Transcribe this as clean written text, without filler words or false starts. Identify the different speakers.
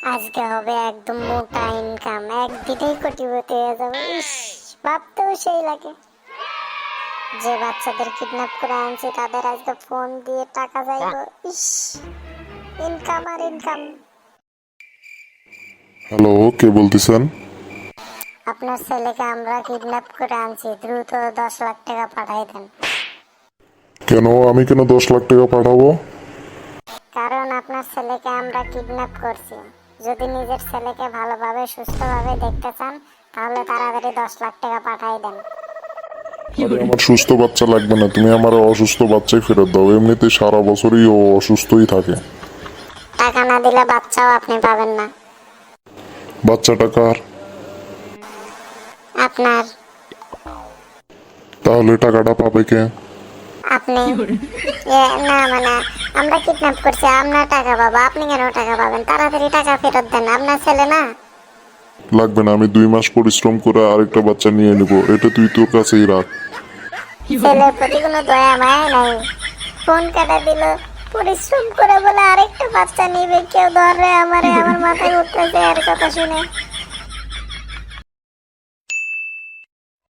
Speaker 1: আজকে হবে একদম মোটা ইনকাম, একদিনেই কোটিপতি হয়ে যাবো। ইস, ভাবতেও সেই লাগে। যে বাচ্চাদের কিডন্যাপ করে আনছি তাদের আজকে ফোন দিয়ে টাকা চাইবো। ইস, ইনকাম আর ইনকাম।
Speaker 2: হ্যালো, কে বলতেছেন?
Speaker 1: আপনার ছেলেকে আমরা কিডন্যাপ করে আনছি, দ্রুত 10 লাখ টাকা পাঠাই দেন।
Speaker 2: কেন? আমি কেন 10 লাখ টাকা পাঠাবো?
Speaker 1: কারণ আপনার ছেলেকে আমরা কিডন্যাপ করছি। যদি নিজের ছেলেকে ভালোভাবে সুস্থভাবে দেখতে চান তাহলে তাড়াতাড়ি 10 লাখ টাকা পাঠাই দেন।
Speaker 2: আরে আমার সুস্থ বাচ্চা লাগবে না, তুমি আমার অসুস্থ বাচ্চাই ফেরত দাও। এমনিতে সারা বছরই ও অসুস্থই থাকে।
Speaker 1: টাকা না দিলে বাচ্চাও আপনি পাবেন না।
Speaker 2: বাচ্চাটা কার?
Speaker 1: আপনার।
Speaker 2: তাহলে টাকাটা পাবে কে?
Speaker 1: আপনি। না মানে আমরা কিডন্যাপ করছি, আপনার টাকা পাবো। আপনি কেন টাকা পাবেন? তাড়াতাড়ি টাকা ফেরত দেন, আপনার ছেলে না।
Speaker 2: লাগবে না, আমি 2 মাস পরিশ্রম করে আরেকটা বাচ্চা নিয়ে নিব। এটা তুই তোর কাছেই রাখ।
Speaker 1: ছেলের প্রতি কোনো দয়া মায়া নাই। ফোন কেটে দিল, পরিশ্রম করে বলে আরেকটা বাচ্চা নিবে। কেউ ধরে আমার মাথায় উঠতেছে এর কথা শুনে।